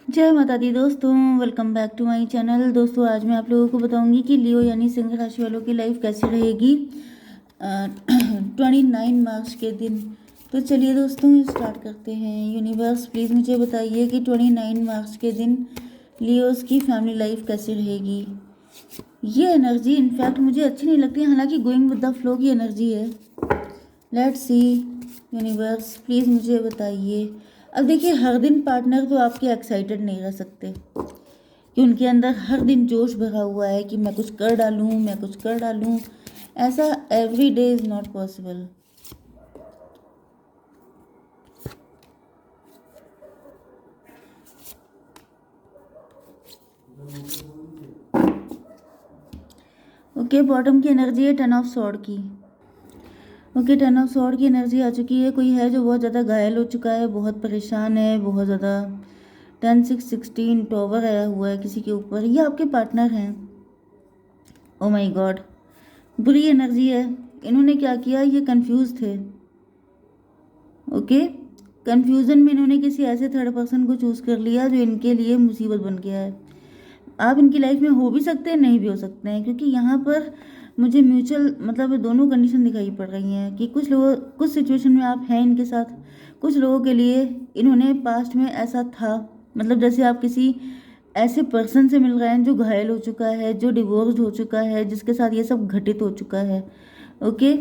जय माता दी दोस्तों, welcome back to my channel. दोस्तों आज मैं आप लोगों को बताऊंगी कि लियो यानी सिंह राशि वालों की लाइफ कैसी रहेगी 29 मार्च के दिन। तो चलिए दोस्तों स्टार्ट करते हैं। यूनिवर्स प्लीज़ मुझे बताइए कि 29 मार्च के दिन लियोस की फैमिली लाइफ कैसी रहेगी। ये एनर्जी इनफैक्ट मुझे अच्छी नहीं लगती, हालांकि गोइंग विद द फ्लो की एनर्जी है। लेट्स सी यूनिवर्स प्लीज़ मुझे बताइए। अब देखिए, हर दिन पार्टनर तो आपके एक्साइटेड नहीं रह सकते कि उनके अंदर हर दिन जोश भरा हुआ है कि मैं कुछ कर डालूं, मैं कुछ कर डालूं। ऐसा every day is not possible. Okay, bottom की एनर्जी है 10 ऑफ सॉर्ड की। ओके, 10 ऑफ सॉर्ड की एनर्जी आ चुकी है। कोई है जो बहुत ज़्यादा घायल हो चुका है, बहुत परेशान है, बहुत ज़्यादा। 10 6 16 टॉवर आया हुआ है किसी के ऊपर। ये आपके पार्टनर हैं। ओ माय गॉड, बुरी एनर्जी है। इन्होंने क्या किया, ये कंफ्यूज थे। ओके, कंफ्यूजन में इन्होंने किसी ऐसे थर्ड पर्सन को चूज़ कर लिया जो इनके लिए मुसीबत बन गया है। आप इनकी लाइफ में हो भी सकते हैं, नहीं भी हो सकते हैं, क्योंकि यहाँ पर मुझे म्यूचुअल मतलब दोनों कंडीशन दिखाई पड़ रही हैं कि कुछ लोगों कुछ सिचुएशन में आप हैं इनके साथ। कुछ लोगों के लिए इन्होंने पास्ट में ऐसा था, मतलब जैसे आप किसी ऐसे पर्सन से मिल रहे हैं जो घायल हो चुका है, जो डिवोर्स्ड हो चुका है, जिसके साथ ये सब घटित हो चुका है। Okay,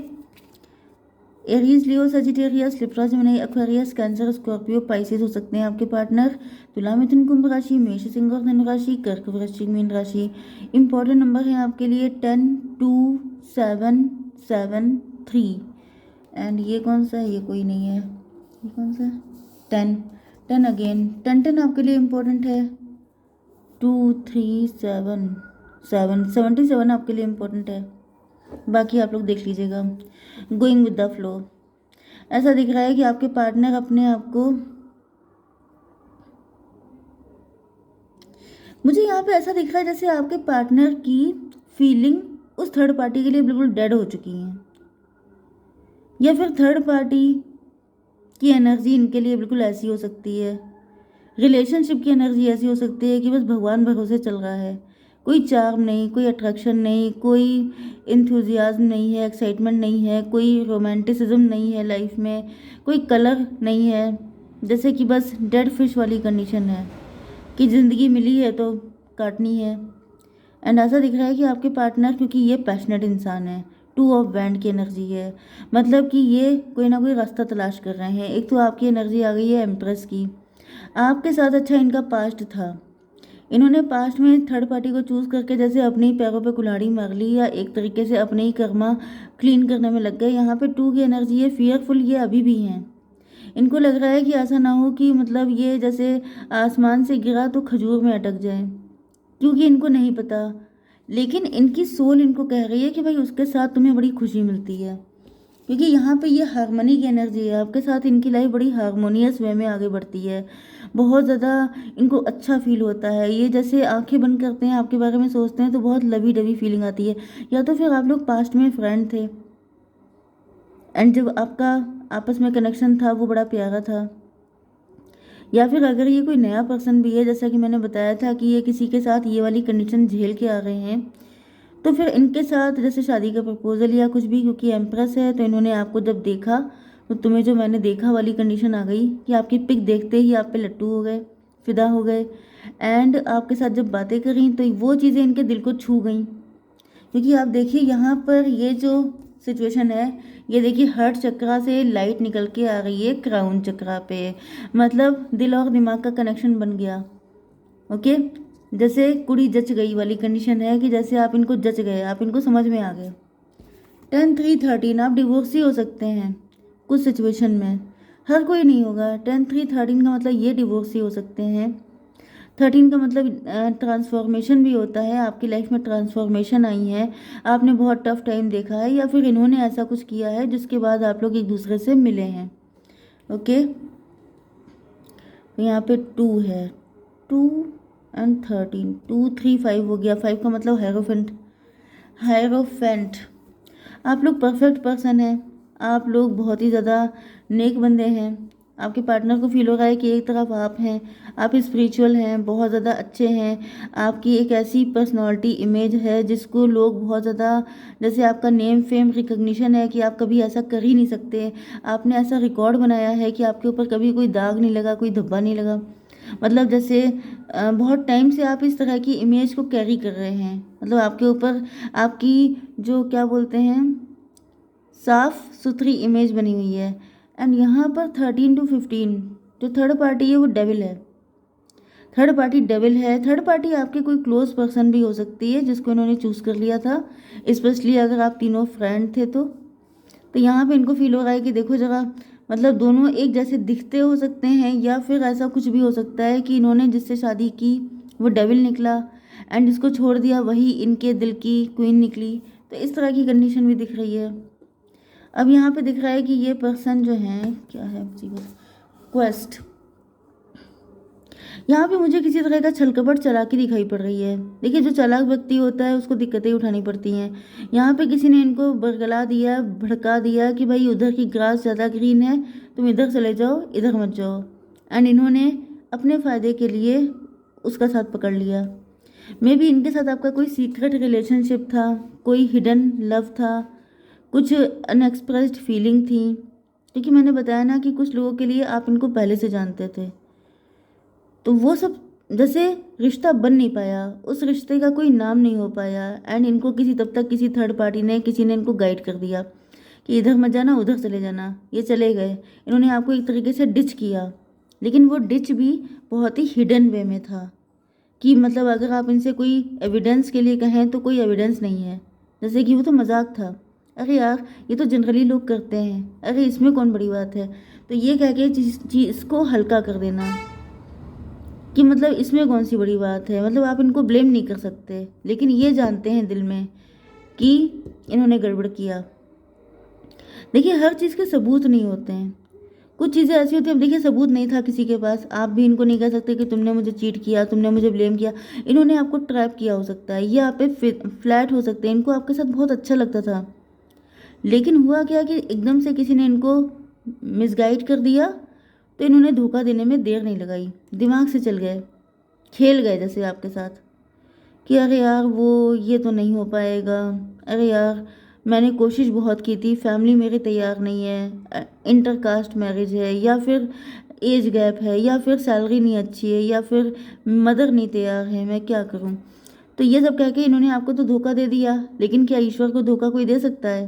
Aries, Leo, Sagittarius, Libra, Gemini, Aquarius, Cancer, Scorpio, Pisces हो सकते हैं आपके पार्टनर। तुला, मिथुन, कुंभ राशि, मेष, सिंह और धनु राशि, कर्क, वृश्चिक, मीन राशि। इंपॉर्टेंट नंबर है आपके लिए 10 2 7 7 3। एंड ये कौन सा है, ये कोई नहीं है, ये कौन सा है, 10 10 अगेन 10 आपके लिए इम्पोर्टेंट है। 2 3 7 7 77 आपके लिए इम्पोर्टेंट है। बाकी आप लोग देख लीजिएगा। गोइंग विद द फ्लो, ऐसा दिख रहा है कि आपके पार्टनर अपने आप को, मुझे यहाँ पे ऐसा दिख रहा है जैसे आपके पार्टनर की फीलिंग उस थर्ड पार्टी के लिए बिल्कुल डेड हो चुकी हैं, या फिर थर्ड पार्टी की एनर्जी इनके लिए बिल्कुल ऐसी हो सकती है। रिलेशनशिप की एनर्जी ऐसी हो सकती है कि बस भगवान भरोसे चल रहा है। कोई चार्म नहीं, कोई अट्रैक्शन नहीं, कोई इंथुजियाज्म नहीं है, एक्साइटमेंट नहीं है, कोई रोमांटिसिज्म नहीं है लाइफ में, कोई कलर नहीं है। जैसे कि बस डेड फिश वाली कंडीशन है कि ज़िंदगी मिली है तो काटनी है। एंड ऐसा दिख रहा है कि आपके पार्टनर, क्योंकि ये पैशनेट इंसान है, 2 ऑफ वैंड की एनर्जी है, मतलब कि ये कोई ना कोई रास्ता तलाश कर रहे हैं। एक तो आपकी एनर्जी आ गई है एम्प्रेस की। आपके साथ अच्छा इनका पास्ट था। इन्होंने पास्ट में थर्ड पार्टी को चूज़ करके जैसे अपने ही पैरों पे कुल्हाड़ी मार ली, या एक तरीके से अपने ही कर्मा क्लीन करने में लग गए। यहाँ पे 2 की एनर्जी है, फियरफुल ये अभी भी हैं। इनको लग रहा है कि ऐसा ना हो कि मतलब ये जैसे आसमान से गिरा तो खजूर में अटक जाए, क्योंकि इनको नहीं पता। लेकिन इनकी सोल इनको कह रही है कि भाई उसके साथ तुम्हें बड़ी खुशी मिलती है, क्योंकि यहाँ पे ये हारमोनी की एनर्जी है। आपके साथ इनकी लाइफ बड़ी हारमोनियस वे में आगे बढ़ती है। बहुत ज़्यादा इनको अच्छा फील होता है। ये जैसे आंखें बंद करते हैं, आपके बारे में सोचते हैं तो बहुत लवी डवी फीलिंग आती है। या तो फिर आप लोग पास्ट में फ्रेंड थे, एंड जब आपका आपस में कनेक्शन था वो बड़ा प्यारा था। या फिर अगर ये कोई नया पर्सन भी है, जैसा कि मैंने बताया था कि ये किसी के साथ ये वाली कंडीशन झेल के आ रहे हैं, तो फिर इनके साथ जैसे शादी का प्रपोजल या कुछ भी, क्योंकि एम्प्रेस है तो इन्होंने आपको जब देखा तो तुम्हें जो मैंने देखा वाली कंडीशन आ गई कि आपकी पिक देखते ही आप पे लट्टू हो गए, फिदा हो गए। एंड आपके साथ जब बातें करी तो वो चीज़ें इनके दिल को छू गई। क्योंकि आप देखिए यहाँ पर ये जो सिचुएशन है, ये देखिए हर्ट चक्रा से लाइट निकल के आ रही है क्राउन चक्रा पे, मतलब दिल और दिमाग का कनेक्शन बन गया। ओके, जैसे कुड़ी जच गई वाली कंडीशन है कि जैसे आप इनको जच गए, आप इनको समझ में आ गए। 10 3 13 आप डिवोर्स ही हो सकते हैं कुछ सिचुएशन में। हर कोई नहीं होगा। 10 3 13 का मतलब ये डिवोर्स ही हो सकते हैं। 13 का मतलब ट्रांसफॉर्मेशन भी होता है। आपकी लाइफ में ट्रांसफॉर्मेशन आई है, आपने बहुत टफ टाइम देखा है, या फिर इन्होंने ऐसा कुछ किया है जिसके बाद आप लोग एक दूसरे से मिले हैं। ओके, तो यहाँ पे 2 है, 2 and 13, 2 3 5 हो गया। 5 का मतलब हेरोफेंट। हेरोफेंट, आप लोग परफेक्ट पर्सन हैं। आप लोग बहुत ही ज़्यादा नेक बंदे हैं। आपके पार्टनर को फील हो रहा है कि एक तरफ आप हैं, आप स्पिरिचुअल हैं, बहुत ज़्यादा अच्छे हैं, आपकी एक ऐसी पर्सनालिटी इमेज है जिसको लोग बहुत ज़्यादा, जैसे आपका नेम फेम रिकग्निशन है कि आप कभी ऐसा कर ही नहीं सकते, आपने ऐसा रिकॉर्ड बनाया है कि आपके ऊपर कभी कोई दाग नहीं लगा, कोई धब्बा नहीं लगा। मतलब जैसे बहुत टाइम से आप इस तरह की इमेज को कैरी कर रहे हैं, मतलब आपके ऊपर आपकी जो क्या बोलते हैं साफ सुथरी इमेज बनी हुई है। एंड यहाँ पर 13 to 15 जो थर्ड पार्टी है वो डेविल है। थर्ड पार्टी डेविल है। थर्ड पार्टी आपके कोई क्लोज पर्सन भी हो सकती है जिसको इन्होंने चूज़ कर लिया था, स्पेशली अगर आप तीनों फ्रेंड थे तो यहाँ पे इनको फील हो रहा है कि देखो जरा, मतलब दोनों एक जैसे दिखते हो सकते हैं, या फिर ऐसा कुछ भी हो सकता है कि इन्होंने जिससे शादी की वो डेविल निकला एंड जिसको छोड़ दिया वही इनके दिल की क्वीन निकली। तो इस तरह की कंडीशन भी दिख रही है। अब यहाँ पे दिख रहा है कि ये पर्सन जो है क्या है क्वेस्ट, यहाँ पे मुझे किसी तरह का छलकपट चालाकी दिखाई पड़ रही है। देखिए जो चालाक व्यक्ति होता है उसको दिक्कतें उठानी पड़ती हैं। यहाँ पे किसी ने इनको बरगला दिया, भड़का दिया कि भाई उधर की ग्रास ज़्यादा ग्रीन है, तुम इधर चले जाओ, इधर मत जाओ। एंड इन्होंने अपने फ़ायदे के लिए उसका साथ पकड़ लिया। मे बी इनके साथ आपका कोई सीक्रेट रिलेशनशिप था, कोई हिडन लव था, कुछ अनएक्सप्रेस्ड फीलिंग थी, क्योंकि मैंने बताया ना कि कुछ लोगों के लिए आप इनको पहले से जानते थे, तो वो सब जैसे रिश्ता बन नहीं पाया, उस रिश्ते का कोई नाम नहीं हो पाया। एंड इनको किसी तब तक किसी थर्ड पार्टी ने, किसी ने इनको गाइड कर दिया कि इधर मत जाना, उधर चले जाना। ये चले गए, इन्होंने आपको एक तरीके से डिच किया, लेकिन वो डिच भी बहुत ही हिडन वे में था कि मतलब अगर आप इनसे कोई एविडेंस के लिए कहें तो कोई एविडेंस नहीं है, जैसे कि वो तो मजाक था, अरे यार ये तो जनरली लोग करते हैं, अरे इसमें कौन बड़ी बात है। तो ये कह के चीज़ को हल्का कर देना कि मतलब इसमें कौन सी बड़ी बात है, मतलब आप इनको ब्लेम नहीं कर सकते, लेकिन ये जानते हैं दिल में कि इन्होंने गड़बड़ किया। देखिए हर चीज़ के सबूत नहीं होते हैं, कुछ चीज़ें ऐसी होती हैं। अब देखिए सबूत नहीं था किसी के पास, आप भी इनको नहीं कह सकते कि तुमने मुझे चीट किया, तुमने मुझे ब्लेम किया। इन्होंने आपको ट्रैप किया हो सकता है, ये आप पे फ्लैट हो सकते हैं, इनको आपके साथ बहुत अच्छा लगता था, लेकिन हुआ क्या कि एकदम से किसी ने इनको मिसगाइड कर दिया, तो इन्होंने धोखा देने में देर नहीं लगाई, दिमाग से चल गए, खेल गए जैसे आपके साथ कि अरे यार वो ये तो नहीं हो पाएगा, अरे यार मैंने कोशिश बहुत की थी, फैमिली मेरी तैयार नहीं है, इंटरकास्ट मैरिज है, या फिर एज गैप है, या फिर सैलरी नहीं अच्छी है, या फिर मदर नहीं तैयार है, मैं क्या करूं। तो ये सब कह के इन्होंने आपको तो धोखा दे दिया, लेकिन क्या ईश्वर को धोखा कोई दे सकता है।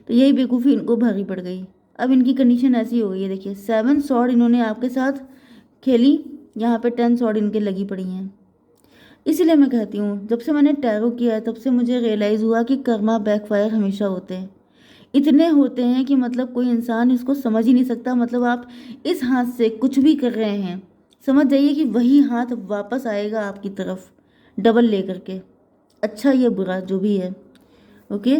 तो यही बेवकूफ़ी इनको भारी पड़ गई। अब इनकी कंडीशन ऐसी हो गई है, देखिए 7 स्वॉर्ड इन्होंने आपके साथ खेली, यहाँ पे 10 स्वॉर्ड इनके लगी पड़ी हैं। इसीलिए मैं कहती हूँ जब से मैंने टैरो किया है तब से मुझे रियलाइज़ हुआ कि कर्मा बैकफायर हमेशा होते हैं, इतने होते हैं कि मतलब कोई इंसान इसको समझ ही नहीं सकता। मतलब आप इस हाथ से कुछ भी कर रहे हैं, समझ जाइए कि वही हाथ वापस आएगा आपकी तरफ डबल ले करके, अच्छा या बुरा जो भी है। ओके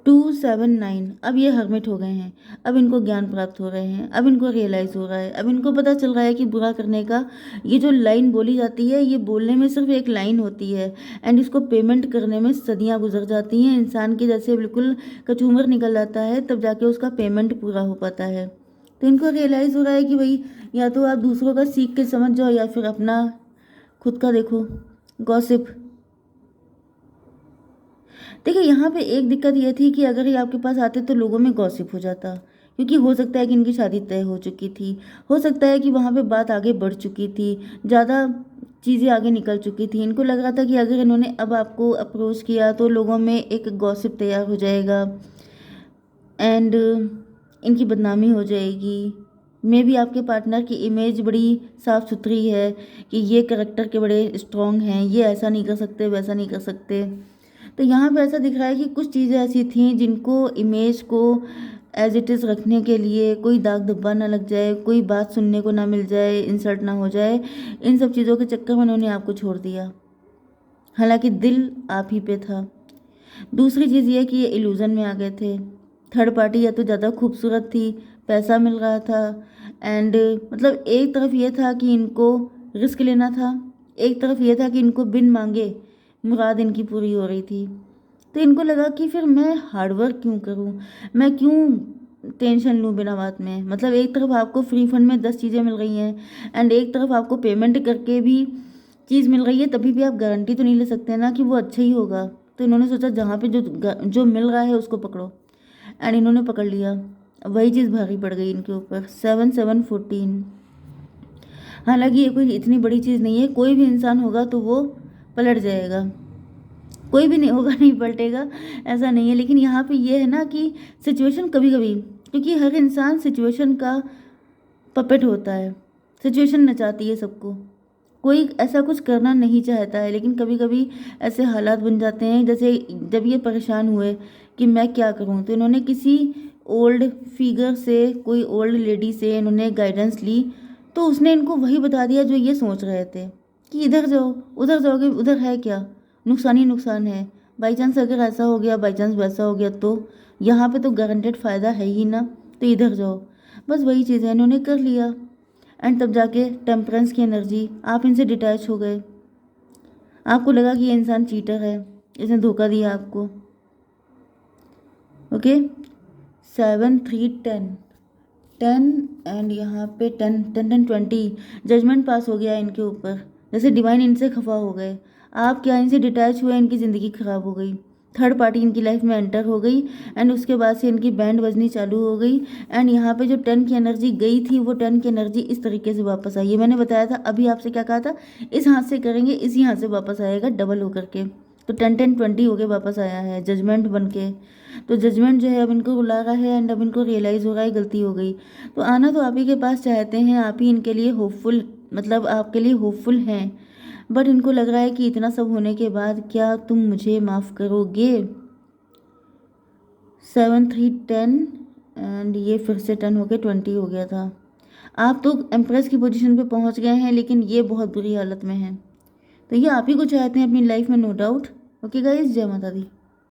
279 अब ये हर्मिट हो गए हैं, अब इनको ज्ञान प्राप्त हो रहे हैं, अब इनको रियलाइज़ हो रहा है, अब इनको पता चल रहा है कि बुरा करने का ये जो लाइन बोली जाती है, ये बोलने में सिर्फ एक लाइन होती है एंड इसको पेमेंट करने में सदियां गुजर जाती हैं। इंसान के जैसे बिल्कुल कचूमर निकल जाता है तब जाके उसका पेमेंट पूरा हो पाता है। तो इनको रियलाइज़ हो रहा है कि भाई या तो आप दूसरों का सीख के समझ जाओ या फिर अपना खुद का देखो। गॉसिप, देखिए यहाँ पे एक दिक्कत ये थी कि अगर ये आपके पास आते तो लोगों में गॉसिप हो जाता, क्योंकि हो सकता है कि इनकी शादी तय हो चुकी थी, हो सकता है कि वहाँ पे बात आगे बढ़ चुकी थी, ज़्यादा चीज़ें आगे निकल चुकी थी। इनको लग रहा था कि अगर इन्होंने अब आपको अप्रोच किया तो लोगों में एक गॉसिप तैयार हो जाएगा एंड इनकी बदनामी हो जाएगी। मे भी आपके पार्टनर की इमेज बड़ी साफ़ सुथरी है कि ये करेक्टर के बड़े स्ट्रॉन्ग हैं, ये ऐसा नहीं कर सकते, वैसा नहीं कर सकते। तो यहाँ पे ऐसा दिख रहा है कि कुछ चीज़ें ऐसी थीं जिनको इमेज को एज इट इज़ रखने के लिए कोई दाग धब्बा ना लग जाए, कोई बात सुनने को ना मिल जाए, इंसल्ट ना हो जाए, इन सब चीज़ों के चक्कर में उन्होंने आपको छोड़ दिया, हालांकि दिल आप ही पे था। दूसरी चीज़ ये कि ये इल्यूज़न में आ गए थे। थर्ड पार्टी या तो ज़्यादा खूबसूरत थी, पैसा मिल रहा था एंड मतलब एक तरफ ये था कि इनको रिस्क लेना था, एक तरफ ये था कि इनको बिन मांगे मुराद इनकी पूरी हो रही थी। तो इनको लगा कि फिर मैं हार्डवर्क क्यों करूं, मैं क्यों टेंशन लूँ बिना बात में। मतलब एक तरफ आपको फ्री फंड में 10 चीज़ें मिल रही हैं एंड एक तरफ आपको पेमेंट करके भी चीज़ मिल रही है, तभी भी आप गारंटी तो नहीं ले सकते ना कि वो अच्छा ही होगा। तो इन्होंने सोचा जहाँ पे जो मिल रहा है उसको पकड़ो, एंड इन्होंने पकड़ लिया। वही चीज़ भारी पड़ गई इनके ऊपर। 7 7 14। हालांकि ये कोई इतनी बड़ी चीज़ नहीं है, कोई भी इंसान होगा तो वो पलट जाएगा, कोई भी नहीं होगा नहीं पलटेगा, ऐसा नहीं है। लेकिन यहाँ पे ये है ना कि सिचुएशन कभी कभी, क्योंकि हर इंसान सिचुएशन का पपेट होता है, सिचुएशन नचाती है सबको, कोई ऐसा कुछ करना नहीं चाहता है, लेकिन कभी कभी ऐसे हालात बन जाते हैं। जैसे जब ये परेशान हुए कि मैं क्या करूं, तो इन्होंने किसी ओल्ड फिगर से, कोई ओल्ड लेडी से इन्होंने गाइडेंस ली, तो उसने इनको वही बता दिया जो ये सोच रहे थे कि इधर जाओ, उधर जाओगे, उधर है क्या, नुकसान ही नुकसान है, बाई चांस अगर ऐसा हो गया, बाई चांस वैसा हो गया, तो यहाँ पे तो गारंटेड फ़ायदा है ही ना, तो इधर जाओ। बस वही चीज़ें इन्होंने कर लिया, एंड तब जाके टेम्परेंस की एनर्जी, आप इनसे डिटैच हो गए, आपको लगा कि ये इंसान चीटर है, इसने धोखा दिया आपको। ओके, 7 3 10 10 एंड यहाँ पे 10 10 10 20 जजमेंट पास हो गया इनके ऊपर। जैसे डिवाइन इनसे खफा हो गए, आप क्या इनसे डिटैच हुए, इनकी ज़िंदगी खराब हो गई, थर्ड पार्टी इनकी लाइफ में एंटर हो गई, एंड उसके बाद से इनकी बैंड बजनी चालू हो गई। एंड यहाँ पे जो 10 की एनर्जी गई थी, वो 10 की एनर्जी इस तरीके से वापस आई है। मैंने बताया था अभी आपसे, क्या कहा था, इस हाथ से करेंगे इसी हाथ से वापस आएगा डबल होकर के। तो 10 10 20 होके वापस आया है जजमेंट बन के। तो जजमेंट जो है अब इनको रुला रहा है, एंड अब इनको रियलाइज़ हो रहा है गलती हो गई। तो आना तो आप ही के पास चाहते हैं, आप ही इनके लिए होपफुल, मतलब आपके लिए होपफुल हैं, बट इनको लग रहा है कि इतना सब होने के बाद क्या तुम मुझे माफ़ करोगे। 7 3 10 एंड ये फिर से 10 हो गया, 20 हो गया था। आप तो एम्प्रेस की पोजीशन पे पहुंच गए हैं, लेकिन ये बहुत बुरी हालत में है। तो ये आप ही को चाहते हैं अपनी लाइफ में, नो डाउट। ओके गाइस, जय माता दी।